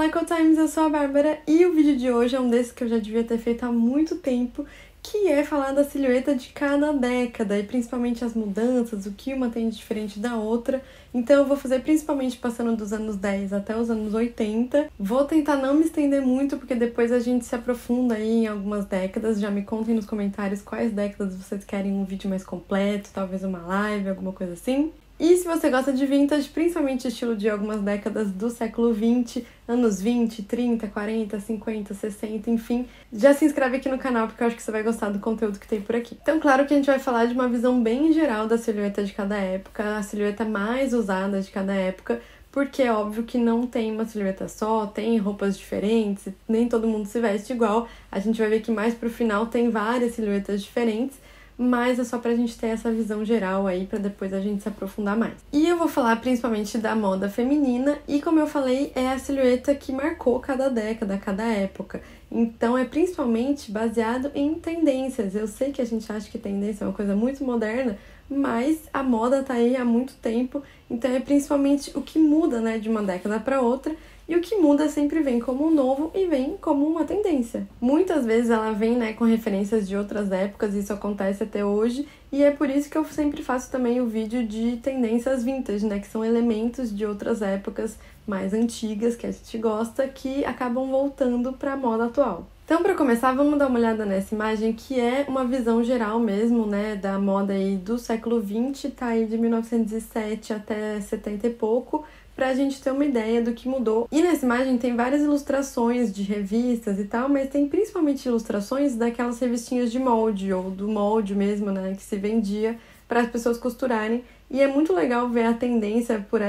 Fala Ecotimes, eu sou a Bárbara e o vídeo de hoje é um desses que eu já devia ter feito há muito tempo, que é falar da silhueta de cada década e principalmente as mudanças, o que uma tem de diferente da outra. Então eu vou fazer principalmente passando dos anos 10 até os anos 80. Vou tentar não me estender muito, porque depois a gente se aprofunda aí em algumas décadas. Já me contem nos comentários quais décadas vocês querem um vídeo mais completo, talvez uma live, alguma coisa assim. E se você gosta de vintage, principalmente estilo de algumas décadas do século 20, anos 20, 30, 40, 50, 60, enfim, já se inscreve aqui no canal porque eu acho que você vai gostar do conteúdo que tem por aqui. Então, claro que a gente vai falar de uma visão bem geral da silhueta de cada época, a silhueta mais usada de cada época, porque é óbvio que não tem uma silhueta só, tem roupas diferentes, nem todo mundo se veste igual. A gente vai ver que mais pro final tem várias silhuetas diferentes, mas é só pra gente ter essa visão geral aí, pra depois a gente se aprofundar mais. E eu vou falar principalmente da moda feminina, e como eu falei, é a silhueta que marcou cada década, cada época. Então é principalmente baseado em tendências. Eu sei que a gente acha que tendência é uma coisa muito moderna, mas a moda tá aí há muito tempo, então é principalmente o que muda, né, de uma década para outra. E o que muda sempre vem como um novo e vem como uma tendência. Muitas vezes ela vem, né, com referências de outras épocas, isso acontece até hoje, e é por isso que eu sempre faço também o vídeo de tendências vintage, né, que são elementos de outras épocas mais antigas que a gente gosta, que acabam voltando para a moda atual. Então, para começar, vamos dar uma olhada nessa imagem, que é uma visão geral mesmo, né, da moda aí do século 20, tá aí de 1907 até 70 e pouco, pra gente ter uma ideia do que mudou. E nessa imagem tem várias ilustrações de revistas e tal, mas tem principalmente ilustrações daquelas revistinhas de molde, ou do molde mesmo, né, que se vendia para as pessoas costurarem. E é muito legal ver a tendência por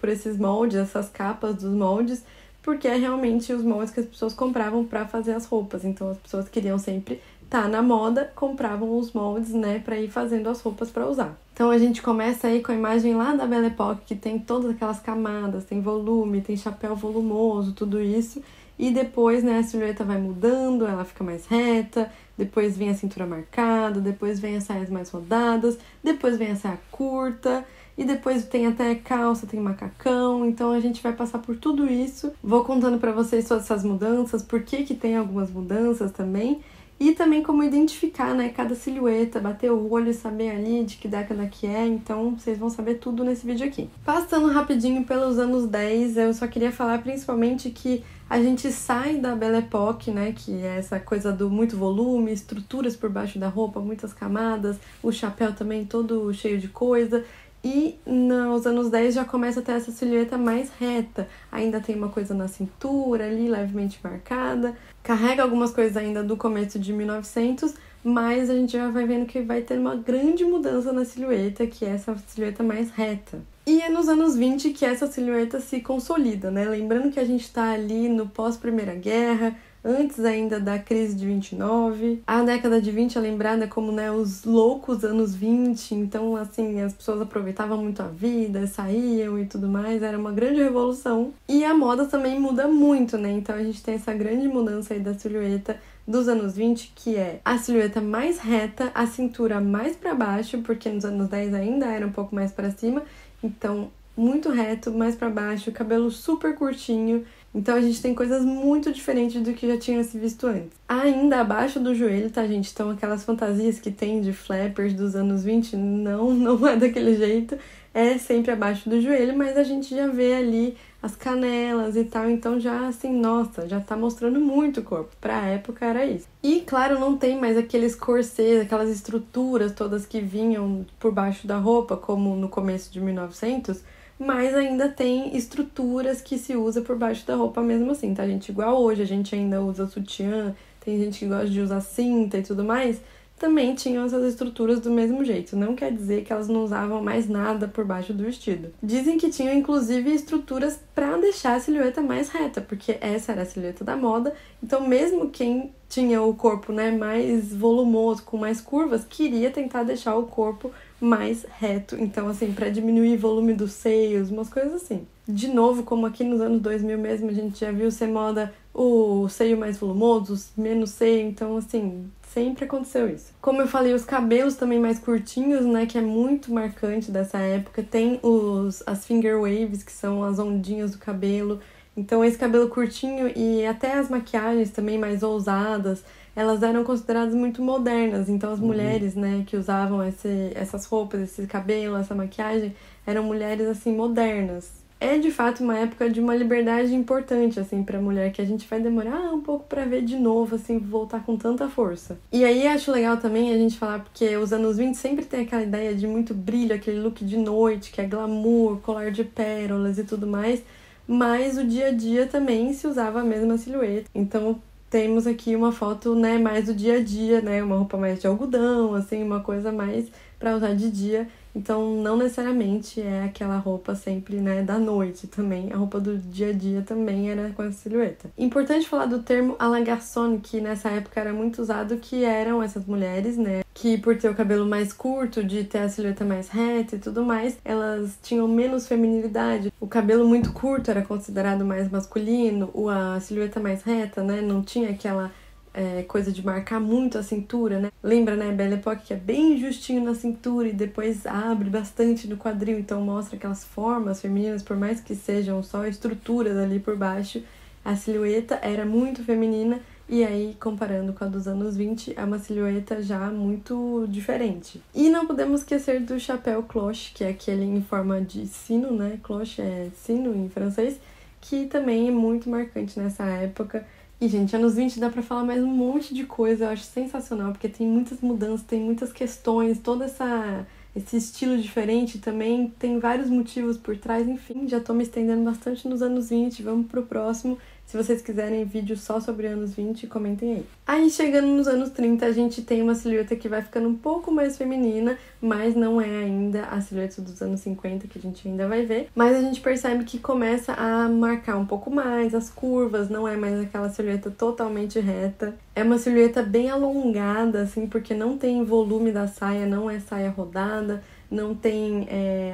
esses moldes, essas capas dos moldes, porque é realmente os moldes que as pessoas compravam para fazer as roupas. Então as pessoas queriam sempre estar na moda, compravam os moldes, né, para ir fazendo as roupas para usar. Então a gente começa aí com a imagem lá da Belle Époque, que tem todas aquelas camadas, tem volume, tem chapéu volumoso, tudo isso. E depois, né, a silhueta vai mudando, ela fica mais reta, depois vem a cintura marcada, depois vem as saias mais rodadas, depois vem a saia curta, e depois tem até calça, tem macacão. Então a gente vai passar por tudo isso. Vou contando pra vocês todas essas mudanças, por que tem algumas mudanças também. E também como identificar, né, cada silhueta, bater o olho e saber ali de que década que é. Então vocês vão saber tudo nesse vídeo aqui. Passando rapidinho pelos anos 10, eu só queria falar principalmente que a gente sai da Belle Époque, né, que é essa coisa do muito volume, estruturas por baixo da roupa, muitas camadas, o chapéu também todo cheio de coisa. E nos anos 10 já começa a ter essa silhueta mais reta. Ainda tem uma coisa na cintura ali, levemente marcada. Carrega algumas coisas ainda do começo de 1900, mas a gente já vai vendo que vai ter uma grande mudança na silhueta, que é essa silhueta mais reta. E é nos anos 20 que essa silhueta se consolida, né? Lembrando que a gente tá ali no pós-Primeira Guerra, antes ainda da crise de 29. A década de 20 é lembrada como, né, os loucos anos 20, então, assim, as pessoas aproveitavam muito a vida, saíam e tudo mais, era uma grande revolução. E a moda também muda muito, né, então a gente tem essa grande mudança aí da silhueta dos anos 20, que é a silhueta mais reta, a cintura mais para baixo, porque nos anos 10 ainda era um pouco mais para cima, então muito reto, mais para baixo, cabelo super curtinho. Então a gente tem coisas muito diferentes do que já tinha se visto antes. Ainda abaixo do joelho, tá, gente? Então aquelas fantasias que tem de flappers dos anos 20, não é daquele jeito. É sempre abaixo do joelho, mas a gente já vê ali as canelas e tal. Então já, assim, nossa, já tá mostrando muito o corpo. Pra época era isso. E, claro, não tem mais aqueles corsês, aquelas estruturas todas que vinham por baixo da roupa, como no começo de 1900, mas ainda tem estruturas que se usa por baixo da roupa mesmo assim, tá, gente? Igual hoje a gente ainda usa sutiã, tem gente que gosta de usar cinta e tudo mais, também tinham essas estruturas do mesmo jeito. Não quer dizer que elas não usavam mais nada por baixo do vestido. Dizem que tinham, inclusive, estruturas pra deixar a silhueta mais reta, porque essa era a silhueta da moda. Então, mesmo quem tinha o corpo, né, mais volumoso, com mais curvas, queria tentar deixar o corpo mais reto. Então, assim, pra diminuir o volume dos seios, umas coisas assim. De novo, como aqui nos anos 2000 mesmo, a gente já viu ser moda o seio mais volumoso, menos seio. Então, assim, sempre aconteceu isso. Como eu falei, os cabelos também mais curtinhos, né, que é muito marcante dessa época. Tem as finger waves, que são as ondinhas do cabelo. Então esse cabelo curtinho e até as maquiagens também mais ousadas, elas eram consideradas muito modernas. Então as mulheres, né, que usavam essas roupas, esse cabelo, essa maquiagem, eram mulheres assim modernas. É de fato uma época de uma liberdade importante assim para a mulher, que a gente vai demorar um pouco para ver de novo, assim, voltar com tanta força. E aí acho legal também a gente falar, porque os anos 20 sempre tem aquela ideia de muito brilho, aquele look de noite, que é glamour, colar de pérolas e tudo mais, mas o dia a dia também se usava a mesma silhueta. Então temos aqui uma foto, né, mais do dia a dia, né, uma roupa mais de algodão, assim, uma coisa mais para usar de dia. Então, não necessariamente é aquela roupa sempre, né, da noite também. A roupa do dia a dia também era com essa silhueta. Importante falar do termo à la garçonne, que nessa época era muito usado, que eram essas mulheres, né, que por ter o cabelo mais curto, de ter a silhueta mais reta e tudo mais, elas tinham menos feminilidade. O cabelo muito curto era considerado mais masculino, a silhueta mais reta, né, não tinha aquela coisa de marcar muito a cintura, né? Lembra, né, Belle Époque, que é bem justinho na cintura e depois abre bastante no quadril, então mostra aquelas formas femininas, por mais que sejam só estruturas ali por baixo, a silhueta era muito feminina. E aí, comparando com a dos anos 20, é uma silhueta já muito diferente. E não podemos esquecer do chapéu cloche, que é aquele em forma de sino, né? Cloche é sino em francês, que também é muito marcante nessa época. E, gente, anos 20 dá pra falar mais um monte de coisa, eu acho sensacional, porque tem muitas mudanças, tem muitas questões, esse estilo diferente também, tem vários motivos por trás, enfim, já tô me estendendo bastante nos anos 20, vamos pro próximo. Se vocês quiserem vídeo só sobre anos 20, comentem aí. Aí, chegando nos anos 30, a gente tem uma silhueta que vai ficando um pouco mais feminina, mas não é ainda a silhueta dos anos 50, que a gente ainda vai ver. Mas a gente percebe que começa a marcar um pouco mais as curvas, não é mais aquela silhueta totalmente reta. É uma silhueta bem alongada, assim, porque não tem volume da saia, não é saia rodada, não tem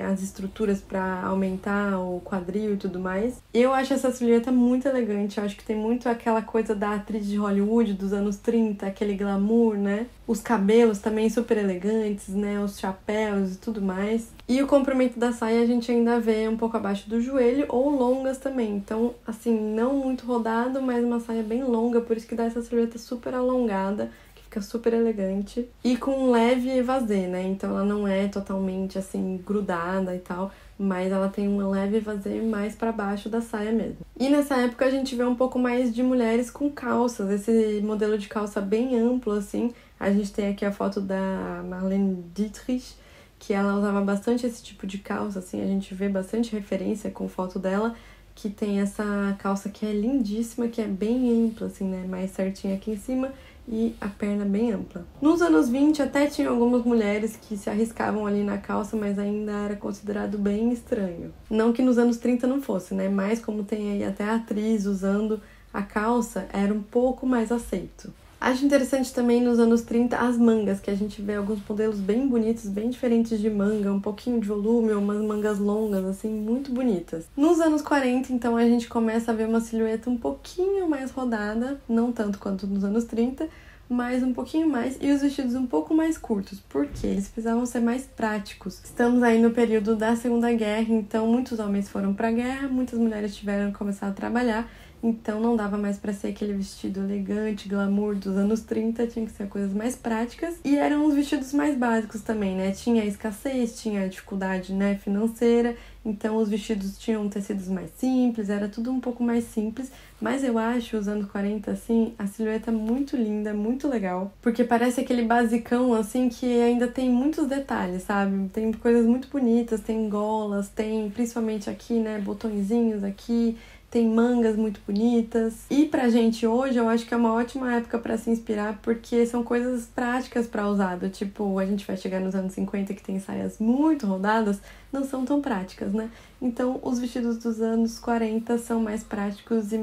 as estruturas para aumentar o quadril e tudo mais. Eu acho essa silhueta muito elegante, eu acho que tem muito aquela coisa da atriz de Hollywood dos anos 30, aquele glamour, né? Os cabelos também super elegantes, né? Os chapéus e tudo mais. E o comprimento da saia a gente ainda vê um pouco abaixo do joelho ou longas também. Então, assim, não muito rodado, mas uma saia bem longa, por isso que dá essa silhueta super alongada, fica super elegante e com um leve evasê, né? Então ela não é totalmente assim grudada e tal, mas ela tem um leve evasê mais para baixo da saia mesmo. E nessa época a gente vê um pouco mais de mulheres com calças, esse modelo de calça bem amplo assim. A gente tem aqui a foto da Marlene Dietrich, que ela usava bastante esse tipo de calça, assim, a gente vê bastante referência com foto dela, que tem essa calça que é lindíssima, que é bem ampla, assim, né? Mais certinha aqui em cima e a perna bem ampla. Nos anos 20 até tinham algumas mulheres que se arriscavam ali na calça, mas ainda era considerado bem estranho. Não que nos anos 30 não fosse, né? Mas como tem aí até a atriz usando a calça, era um pouco mais aceito. Acho interessante também nos anos 30 as mangas, que a gente vê alguns modelos bem bonitos, bem diferentes de manga, um pouquinho de volume, umas mangas longas, assim, muito bonitas. Nos anos 40, então, a gente começa a ver uma silhueta um pouquinho mais rodada, não tanto quanto nos anos 30, mas um pouquinho mais, e os vestidos um pouco mais curtos, porque eles precisavam ser mais práticos. Estamos aí no período da Segunda Guerra, então muitos homens foram para a guerra, muitas mulheres tiveram que começar a trabalhar, então não dava mais para ser aquele vestido elegante, glamour dos anos 30, tinha que ser coisas mais práticas. E eram os vestidos mais básicos também, né? Tinha a escassez, tinha a dificuldade, né, financeira, então os vestidos tinham tecidos mais simples, era tudo um pouco mais simples. Mas eu acho os anos 40, assim, a silhueta muito linda, muito legal, porque parece aquele basicão, assim, que ainda tem muitos detalhes, sabe? Tem coisas muito bonitas, tem golas, tem principalmente aqui, né, botõezinhos aqui, tem mangas muito bonitas. E pra gente hoje, eu acho que é uma ótima época pra se inspirar, porque são coisas práticas pra usar. Tipo, a gente vai chegar nos anos 50 que tem saias muito rodadas, não são tão práticas, né? Então, os vestidos dos anos 40 são mais práticos e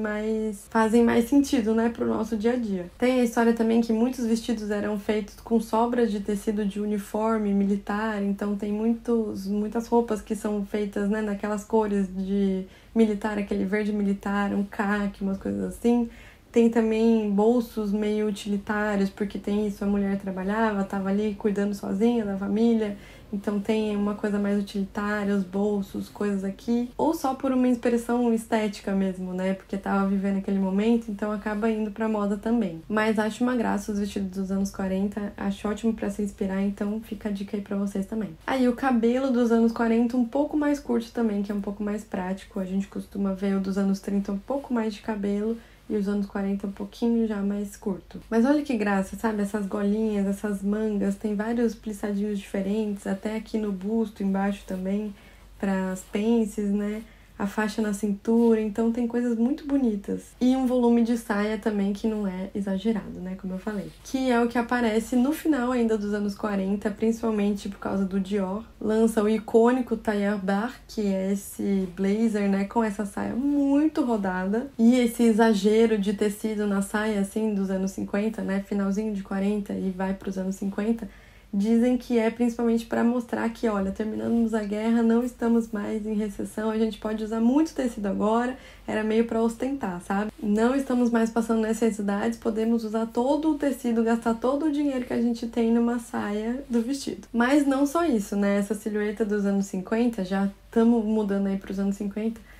fazem mais sentido, né, pro nosso dia a dia. Tem a história também que muitos vestidos eram feitos com sobras de tecido de uniforme militar, então tem muitas roupas que são feitas, né, naquelas cores de militar, aquele verde militar, um caque, umas coisas assim. Tem também bolsos meio utilitários, porque tem isso, a mulher trabalhava, estava ali cuidando sozinha da família, então tem uma coisa mais utilitária, os bolsos, coisas aqui, ou só por uma inspiração estética mesmo, né? Porque tava vivendo aquele momento, então acaba indo pra moda também. Mas acho uma graça os vestidos dos anos 40, acho ótimo pra se inspirar, então fica a dica aí pra vocês também. Aí o cabelo dos anos 40 um pouco mais curto também, que é um pouco mais prático, a gente costuma ver o dos anos 30 um pouco mais de cabelo, e os anos 40 um pouquinho já mais curto. Mas olha que graça, sabe? Essas golinhas, essas mangas, tem vários plissadinhos diferentes, até aqui no busto, embaixo também, para as pences, né? A faixa na cintura, então tem coisas muito bonitas. E um volume de saia também que não é exagerado, né? Como eu falei. Que é o que aparece no final ainda dos anos 40, principalmente por causa do Dior. Lança o icônico Tailleur Bar, que é esse blazer, né? Com essa saia muito rodada. E esse exagero de tecido na saia, assim, dos anos 50, né? Finalzinho de 40 e vai para os anos 50. Dizem que é principalmente para mostrar que, olha, terminamos a guerra, não estamos mais em recessão, a gente pode usar muito tecido agora, era meio para ostentar, sabe? Não estamos mais passando necessidades, podemos usar todo o tecido, gastar todo o dinheiro que a gente tem numa saia do vestido. Mas não só isso, né? Essa silhueta dos anos 50, já estamos mudando aí para os anos 50,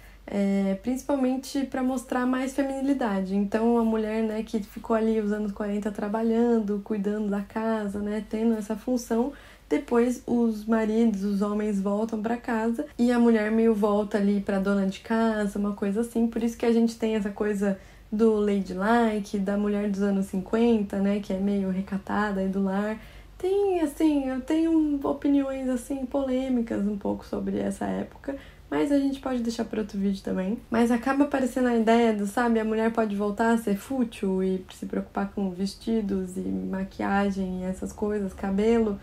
principalmente para mostrar mais feminilidade. Então a mulher, né, que ficou ali os anos 40 trabalhando, cuidando da casa, né, tendo essa função, depois os maridos, os homens voltam para casa e a mulher meio volta ali para dona de casa, uma coisa assim. Por isso que a gente tem essa coisa do ladylike, da mulher dos anos 50, né, que é meio recatada e do lar. Tem, assim, eu tenho opiniões, assim, polêmicas um pouco sobre essa época, mas a gente pode deixar para outro vídeo também. Mas acaba aparecendo a ideia do, sabe, a mulher pode voltar a ser fútil e se preocupar com vestidos e maquiagem e essas coisas, cabelo,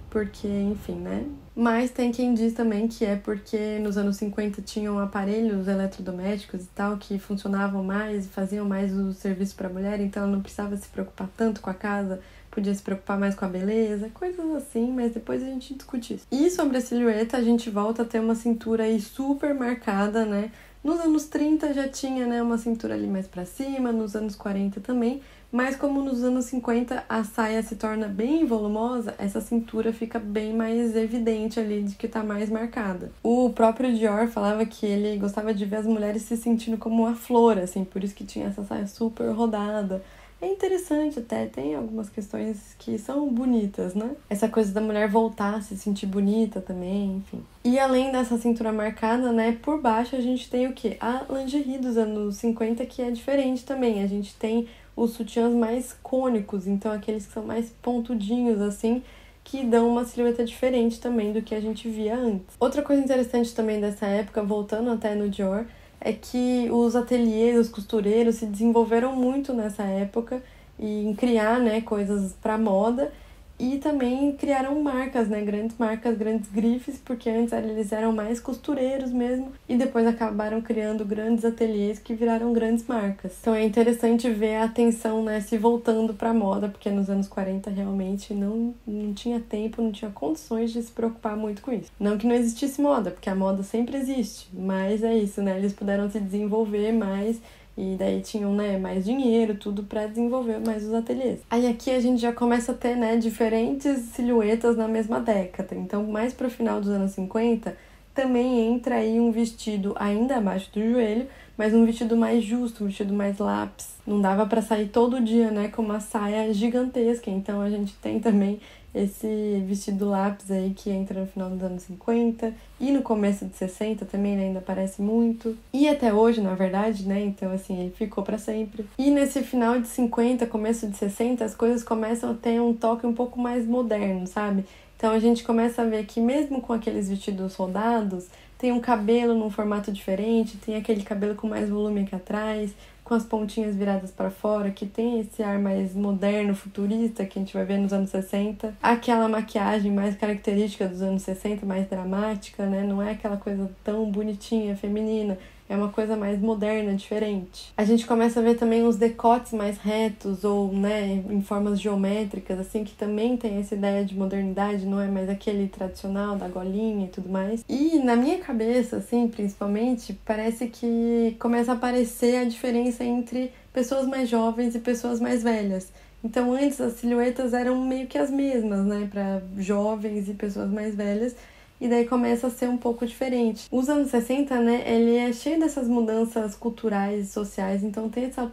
porque, enfim, né? Mas tem quem diz também que é porque nos anos 50 tinham aparelhos eletrodomésticos e tal que funcionavam mais e faziam mais o serviço para a mulher, então ela não precisava se preocupar tanto com a casa, podia se preocupar mais com a beleza, coisas assim, mas depois a gente discute isso. E sobre a silhueta, a gente volta a ter uma cintura aí super marcada, né? Nos anos 30 já tinha, né, uma cintura ali mais pra cima, nos anos 40 também, mas como nos anos 50 a saia se torna bem volumosa, essa cintura fica bem mais evidente ali, de que tá mais marcada. O próprio Dior falava que ele gostava de ver as mulheres se sentindo como uma flor, assim, por isso que tinha essa saia super rodada. É interessante até, tem algumas questões que são bonitas, né? Essa coisa da mulher voltar a se sentir bonita também, enfim. E além dessa cintura marcada, né, por baixo a gente tem o quê? A lingerie dos anos 50, que é diferente também. A gente tem os sutiãs mais cônicos, então aqueles que são mais pontudinhos, assim, que dão uma silhueta diferente também do que a gente via antes. Outra coisa interessante também dessa época, voltando até no Dior, é que os ateliês, os costureiros se desenvolveram muito nessa época em criar, né, coisas para moda e também criaram marcas, né, grandes marcas, grandes grifes, porque antes eles eram mais costureiros mesmo e depois acabaram criando grandes ateliês que viraram grandes marcas. Então é interessante ver a atenção, né, se voltando para moda, porque nos anos 40 realmente não tinha tempo, não tinha condições de se preocupar muito com isso. Não que não existisse moda, porque a moda sempre existe, mas é isso, né, eles puderam se desenvolver mais e daí tinham, né, mais dinheiro, tudo para desenvolver mais os ateliês. Aí aqui a gente já começa a ter, né, diferentes silhuetas na mesma década. Então, mais pro final dos anos 50, também entra aí um vestido ainda abaixo do joelho, mas um vestido mais justo, um vestido mais lápis. Não dava para sair todo dia, né, com uma saia gigantesca. Então a gente tem também esse vestido lápis aí que entra no final dos anos 50 e no começo de 60 também, né, ainda aparece muito. E até hoje, na verdade, né, então assim, ele ficou pra sempre. E nesse final de 50, começo de 60, as coisas começam a ter um toque um pouco mais moderno, sabe? Então a gente começa a ver que mesmo com aqueles vestidos rodados, tem um cabelo num formato diferente, tem aquele cabelo com mais volume aqui atrás, com as pontinhas viradas para fora, que tem esse ar mais moderno, futurista, que a gente vai ver nos anos 60. Aquela maquiagem mais característica dos anos 60, mais dramática, né? Não é aquela coisa tão bonitinha, feminina. É uma coisa mais moderna, diferente. A gente começa a ver também os decotes mais retos ou, né, em formas geométricas, assim, que também tem essa ideia de modernidade, não é mais aquele tradicional da golinha e tudo mais. E na minha cabeça, assim, principalmente, parece que começa a aparecer a diferença entre pessoas mais jovens e pessoas mais velhas. Então antes as silhuetas eram meio que as mesmas, né, para jovens e pessoas mais velhas, e daí começa a ser um pouco diferente. Os anos 60, né, ele é cheio dessas mudanças culturais e sociais, então tem essa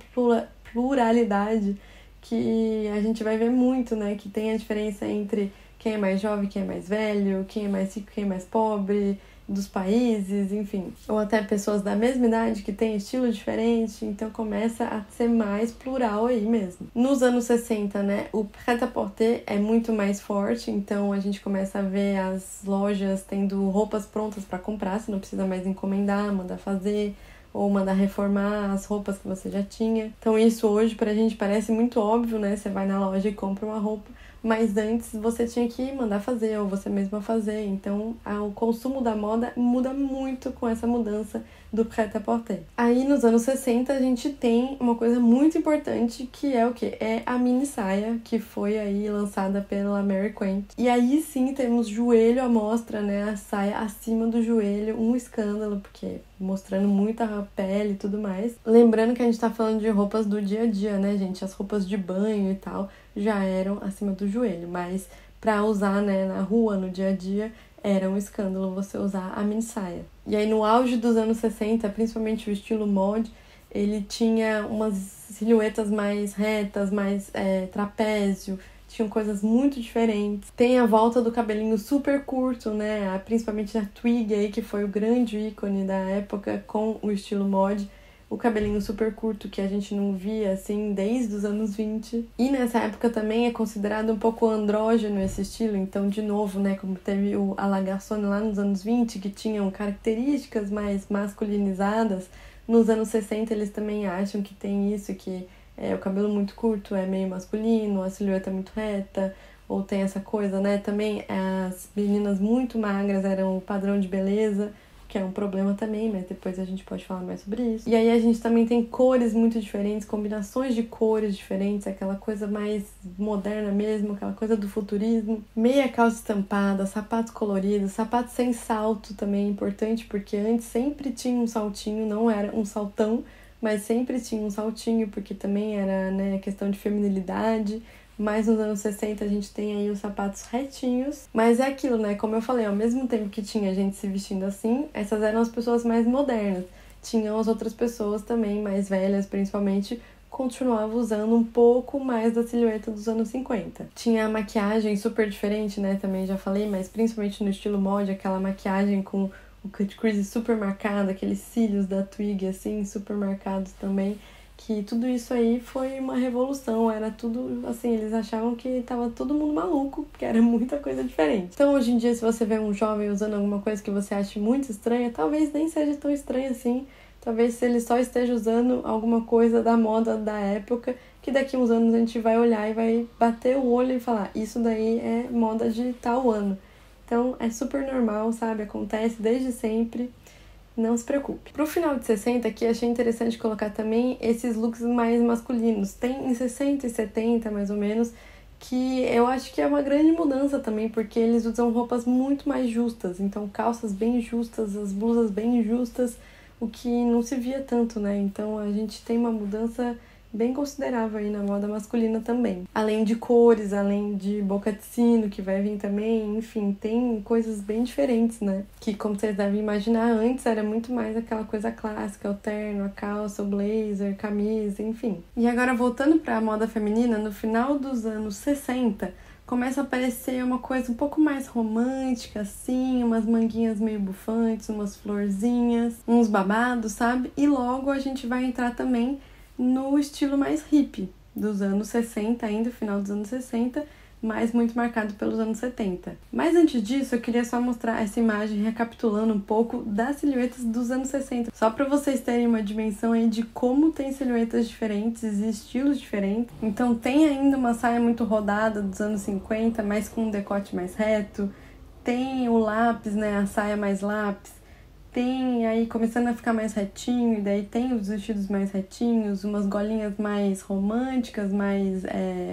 pluralidade que a gente vai ver muito, né, que tem a diferença entre quem é mais jovem, quem é mais velho, quem é mais rico, quem é mais pobre, dos países, enfim. Ou até pessoas da mesma idade que têm estilo diferente, então começa a ser mais plural aí mesmo. Nos anos 60, né, o prêt-à-porter é muito mais forte, então a gente começa a ver as lojas tendo roupas prontas para comprar, você não precisa mais encomendar, mandar fazer, ou mandar reformar as roupas que você já tinha. Então isso hoje pra gente parece muito óbvio, né? Você vai na loja e compra uma roupa, mas antes você tinha que mandar fazer ou você mesma fazer. Então o consumo da moda muda muito com essa mudança do prêt-à-porter. Aí nos anos 60 a gente tem uma coisa muito importante que é o quê? É a mini saia, que foi aí lançada pela Mary Quant. E aí sim temos joelho à mostra, né? A saia acima do joelho, um escândalo, porque mostrando muita pele e tudo mais. Lembrando que a gente tá falando de roupas do dia a dia, né, gente? As roupas de banho e tal já eram acima do joelho, mas pra usar, né, na rua, no dia a dia, era um escândalo você usar a mini saia. E aí no auge dos anos 60, principalmente o estilo mod, ele tinha umas silhuetas mais retas, mais trapézio, tinham coisas muito diferentes. Tem a volta do cabelinho super curto, né? Principalmente a Twig aí, que foi o grande ícone da época com o estilo mod. O cabelinho super curto que a gente não via, assim, desde os anos 20. E nessa época também é considerado um pouco andrógeno esse estilo. Então, de novo, né, como teve a La Garçonne lá nos anos 20, que tinham características mais masculinizadas, nos anos 60 eles também acham que tem isso, que o cabelo muito curto é meio masculino, a silhueta é muito reta, ou tem essa coisa, né? Também as meninas muito magras eram o padrão de beleza, que é um problema também, mas depois a gente pode falar mais sobre isso. E aí a gente também tem cores muito diferentes, combinações de cores diferentes, aquela coisa mais moderna mesmo, aquela coisa do futurismo. Meia calça estampada, sapatos coloridos, sapatos sem salto também é importante, porque antes sempre tinha um saltinho, não era um saltão, mas sempre tinha um saltinho, porque também era, né, questão de feminilidade. Mas nos anos 60 a gente tem aí os sapatos retinhos. Mas é aquilo, né? Como eu falei, ao mesmo tempo que tinha gente se vestindo assim, essas eram as pessoas mais modernas. Tinham as outras pessoas também, mais velhas principalmente, continuavam usando um pouco mais da silhueta dos anos 50. Tinha a maquiagem super diferente, né? Também já falei, mas principalmente no estilo mod, aquela maquiagem com o cut crease super marcado, aqueles cílios da Twig, assim, super marcados também. Que tudo isso aí foi uma revolução, era tudo, assim, eles achavam que tava todo mundo maluco, porque era muita coisa diferente. Então, hoje em dia, se você vê um jovem usando alguma coisa que você acha muito estranha, talvez nem seja tão estranha assim, talvez se ele só esteja usando alguma coisa da moda da época, que daqui a uns anos a gente vai olhar e vai bater o olho e falar, isso daí é moda de tal ano. Então, é super normal, sabe? Acontece desde sempre. Não se preocupe. Pro final de 60 aqui, achei interessante colocar também esses looks mais masculinos. Tem em 60 e 70, mais ou menos, que eu acho que é uma grande mudança também, porque eles usam roupas muito mais justas. Então, calças bem justas, as blusas bem justas, o que não se via tanto, né? Então, a gente tem uma mudança bem considerável aí na moda masculina também. Além de cores, além de boca de sino, que vai vir também, enfim, tem coisas bem diferentes, né? Que, como vocês devem imaginar, antes era muito mais aquela coisa clássica, o terno, a calça, o blazer, camisa, enfim. E agora, voltando para a moda feminina, no final dos anos 60, começa a aparecer uma coisa um pouco mais romântica, assim, umas manguinhas meio bufantes, umas florzinhas, uns babados, sabe? E logo a gente vai entrar também no estilo mais hippie dos anos 60, ainda final dos anos 60, mas muito marcado pelos anos 70. Mas antes disso, eu queria só mostrar essa imagem recapitulando um pouco das silhuetas dos anos 60, só para vocês terem uma dimensão aí de como tem silhuetas diferentes e estilos diferentes. Então tem ainda uma saia muito rodada dos anos 50, mas com um decote mais reto, tem o lápis, né, a saia mais lápis, tem aí começando a ficar mais retinho, e daí tem os vestidos mais retinhos, umas golinhas mais românticas, mais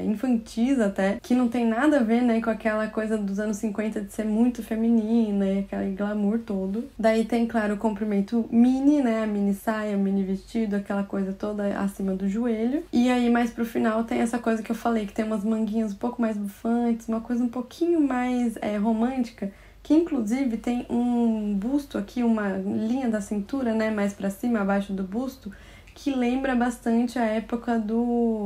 infantis até, que não tem nada a ver, né, com aquela coisa dos anos 50 de ser muito feminina e aquele glamour todo. Daí tem, claro, o comprimento mini, né, a mini saia, o mini vestido, aquela coisa toda acima do joelho. E aí mais pro final tem essa coisa que eu falei, que tem umas manguinhas um pouco mais bufantes, uma coisa um pouquinho mais romântica, que inclusive tem um busto aqui, uma linha da cintura, né, mais pra cima, abaixo do busto, que lembra bastante a época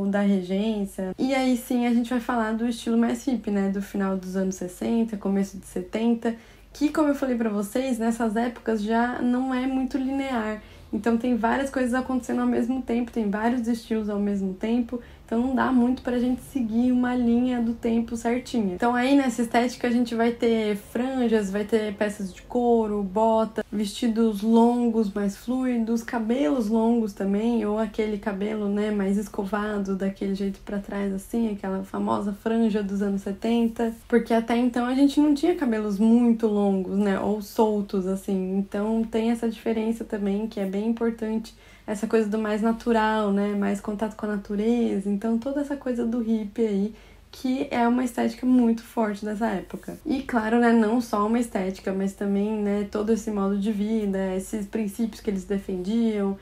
da regência. E aí sim a gente vai falar do estilo mais hippie, né, do final dos anos 60, começo de 70, que, como eu falei pra vocês, nessas épocas já não é muito linear. Então tem várias coisas acontecendo ao mesmo tempo, tem vários estilos ao mesmo tempo, então não dá muito pra gente seguir uma linha do tempo certinha. Então aí nessa estética a gente vai ter franjas, vai ter peças de couro, bota, vestidos longos, mais fluidos, cabelos longos também, ou aquele cabelo, né, mais escovado, daquele jeito pra trás assim, aquela famosa franja dos anos 70, porque até então a gente não tinha cabelos muito longos, né, ou soltos assim, então tem essa diferença também que é bem importante, essa coisa do mais natural, né, mais contato com a natureza, então toda essa coisa do hippie aí, que é uma estética muito forte dessa época. E claro, né, não só uma estética, mas também, né, todo esse modo de vida, esses princípios que eles defendiam,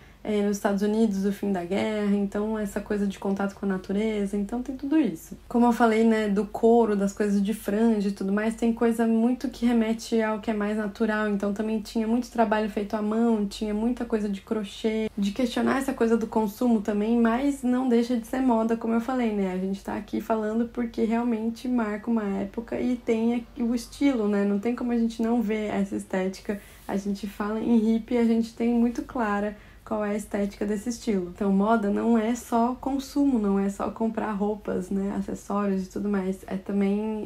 nos Estados Unidos, o fim da guerra, então essa coisa de contato com a natureza, então tem tudo isso. Como eu falei, né, do couro, das coisas de franja e tudo mais, tem coisa muito que remete ao que é mais natural, então também tinha muito trabalho feito à mão, tinha muita coisa de crochê, de questionar essa coisa do consumo também, mas não deixa de ser moda, como eu falei, né, a gente tá aqui falando porque realmente marca uma época e tem o estilo, né, não tem como a gente não ver essa estética, a gente fala em hippie, a gente tem muito clara qual é a estética desse estilo. Então, moda não é só consumo, não é só comprar roupas, né, acessórios e tudo mais. É também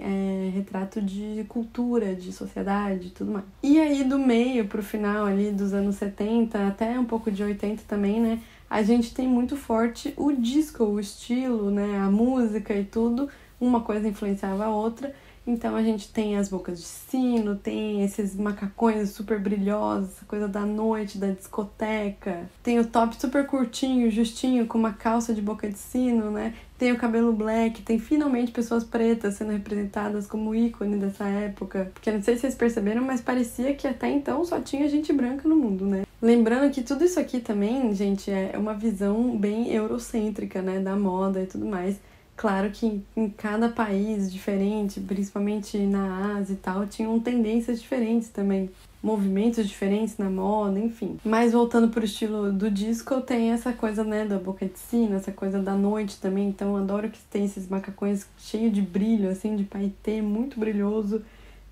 retrato de cultura, de sociedade e tudo mais. E aí, do meio pro final ali dos anos 70, até um pouco de 80 também, né, a gente tem muito forte o disco, o estilo, né, a música e tudo. Uma coisa influenciava a outra. Então a gente tem as bocas de sino, tem esses macacões super brilhosos, essa coisa da noite, da discoteca. Tem o top super curtinho, justinho, com uma calça de boca de sino, né? Tem o cabelo black, tem finalmente pessoas pretas sendo representadas como ícone dessa época. Porque não sei se vocês perceberam, mas parecia que até então só tinha gente branca no mundo, né? Lembrando que tudo isso aqui também, gente, é uma visão bem eurocêntrica, né? Da moda e tudo mais. Claro que em cada país diferente, principalmente na Ásia e tal, tinham tendências diferentes também, movimentos diferentes na moda, enfim. Mas voltando pro estilo do disco, tem essa coisa, né, da boca de sino, essa coisa da noite também, então eu adoro que tem esses macacões cheios de brilho, assim, de paetê, muito brilhoso.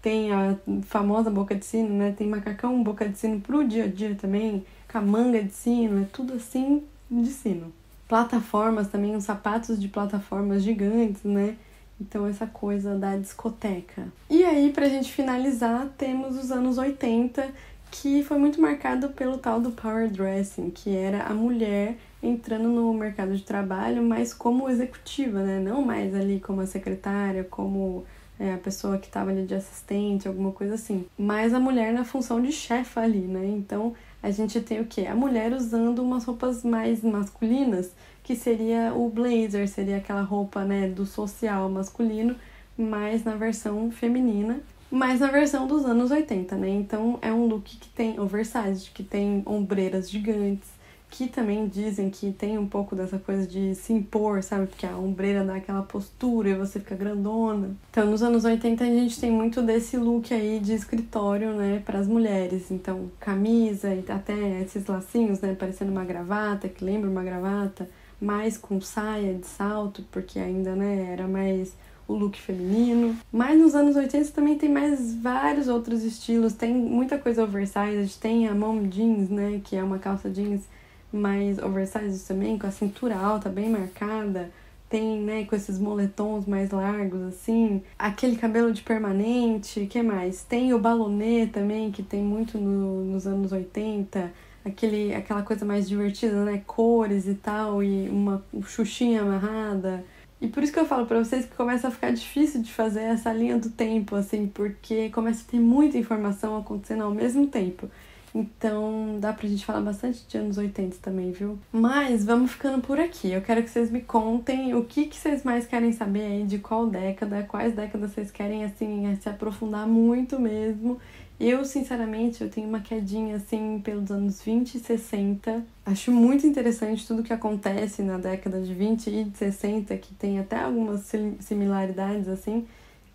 Tem a famosa boca de sino, né, tem macacão, boca de sino pro dia a dia também, com a manga de sino, é tudo assim de sino. Plataformas também, uns sapatos de plataformas gigantes, né? Então essa coisa da discoteca. E aí, pra gente finalizar, temos os anos 80, que foi muito marcado pelo tal do power dressing, que era a mulher entrando no mercado de trabalho, mas como executiva, né? Não mais ali como a secretária, como a pessoa que estava ali de assistente, alguma coisa assim. Mas a mulher na função de chefa ali, né? Então a gente tem o quê? A mulher usando umas roupas mais masculinas, que seria o blazer, seria aquela roupa, né, do social masculino, mas na versão feminina, mas na versão dos anos 80, né? Então é um look que tem oversized, que tem ombreiras gigantes, que também dizem que tem um pouco dessa coisa de se impor, sabe? Porque a ombreira dá aquela postura e você fica grandona. Então, nos anos 80 a gente tem muito desse look aí de escritório, né, para as mulheres. Então, camisa e até esses lacinhos, né, parecendo uma gravata, que lembra uma gravata, mais com saia de salto, porque ainda, né, era mais o look feminino. Mas nos anos 80 também tem mais vários outros estilos. Tem muita coisa oversized, tem a mom jeans, né, que é uma calça jeans mais oversized também, com a cintura alta, bem marcada. Tem, né, com esses moletons mais largos, assim. Aquele cabelo de permanente, que mais? Tem o balonê também, que tem muito nos anos 80. Aquela coisa mais divertida, né? Cores e tal, e uma xuxinha amarrada. E por isso que eu falo pra vocês que começa a ficar difícil de fazer essa linha do tempo, assim, porque começa a ter muita informação acontecendo ao mesmo tempo. Então dá pra gente falar bastante de anos 80 também, viu? Mas vamos ficando por aqui. Eu quero que vocês me contem o que vocês mais querem saber aí, de qual década, quais décadas vocês querem, assim, se aprofundar muito mesmo. Eu, sinceramente, eu tenho uma quedinha, assim, pelos anos 20 e 60. Acho muito interessante tudo que acontece na década de 20 e de 60, que tem até algumas similaridades, assim,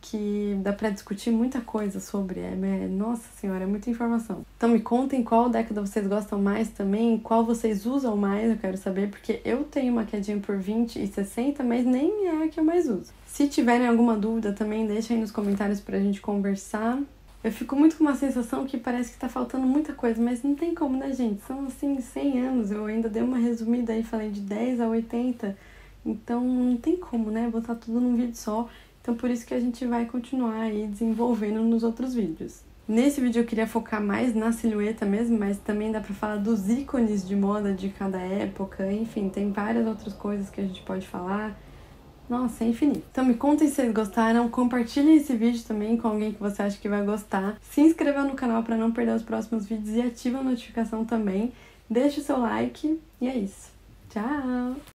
que dá pra discutir muita coisa sobre. Nossa senhora, é muita informação. Então me contem qual década vocês gostam mais também, qual vocês usam mais, eu quero saber, porque eu tenho uma quedinha por 20 e 60, mas nem é a que eu mais uso. Se tiverem alguma dúvida também, deixa aí nos comentários pra gente conversar. Eu fico muito com uma sensação que parece que tá faltando muita coisa, mas não tem como, né, gente? São, assim, 100 anos, eu ainda dei uma resumida aí, falei de 10 a 80, então não tem como, né, botar tudo num vídeo só. Então por isso que a gente vai continuar aí desenvolvendo nos outros vídeos. Nesse vídeo eu queria focar mais na silhueta mesmo, mas também dá pra falar dos ícones de moda de cada época, enfim, tem várias outras coisas que a gente pode falar. Nossa, é infinito. Então me contem se vocês gostaram, compartilhem esse vídeo também com alguém que você acha que vai gostar. Se inscreva no canal para não perder os próximos vídeos e ativa a notificação também. Deixa o seu like e é isso. Tchau!